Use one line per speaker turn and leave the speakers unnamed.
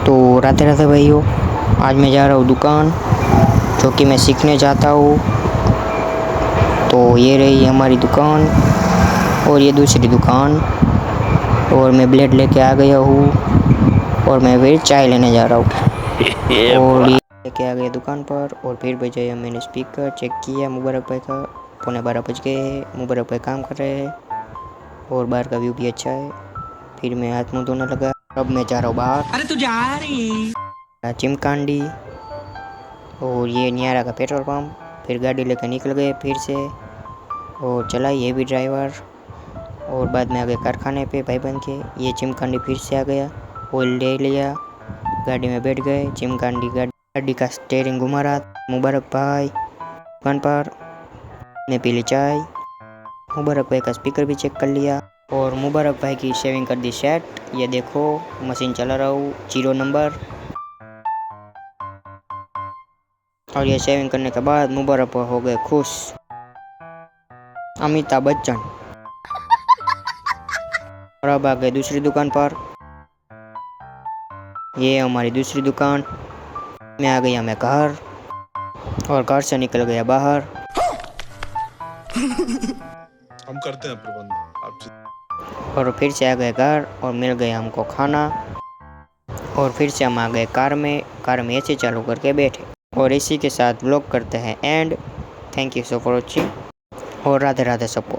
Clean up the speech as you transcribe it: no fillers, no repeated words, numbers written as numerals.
तो राधे राधे भाइयों, आज मैं जा रहा हूँ दुकान, जो कि मैं सीखने जाता हूँ। तो ये रही हमारी दुकान और ये दूसरी दुकान, और मैं ब्लेड लेके आ गया हूँ और मैं फिर चाय लेने जा रहा हूँ। और ये लेके आ गया दुकान पर और फिर बजाया मैंने स्पीकर चेक किया। मुबारक भाई का 11:15 बज गए हैं। मुबारक भाई काम कर रहे हैं और बाहर का व्यू भी अच्छा है। फिर मैं हाथ मुँह धोने लगा। अब मैं जा रहा हूँ बाहर।
अरे तू जा रही
चिमकांडी और ये नियारा का पेट्रोल पंप। फिर गाड़ी लेकर निकल गए फिर से और चलाई ये भी ड्राइवर। और बाद में आ गए कारखाने पे भाईबंद के। ये चिमकांडी फिर से आ गया, ऑयल ले लिया, गाड़ी में बैठ गए। चिमकांडी गाड़ी का स्टीयरिंग घुमा रहा। मुबारक भाई दुकान पर ने पी ली चाय। मुबारक भाई का स्पीकर भी चेक कर लिया और मुबारक भाई की शेविंग कर दी सेट। ये देखो मशीन चला रहा हूँ 0 नंबर। और ये शेविंग करने के बाद मुबारक हो गए खुश। अमिताभ बच्चन। और अब आ गए दूसरी दुकान पर। ये हमारी दूसरी दुकान में आ गया मैं घर और घर से निकल गया बाहर।
हम करते हैं प्रबंध आप।
और फिर से आ गए घर और मिल गया हमको खाना। और फिर से हम आ गए कार में एसी चालू करके बैठे और इसी के साथ व्लॉग करते हैं and. Thank you so for watching और राधे राधे सबको।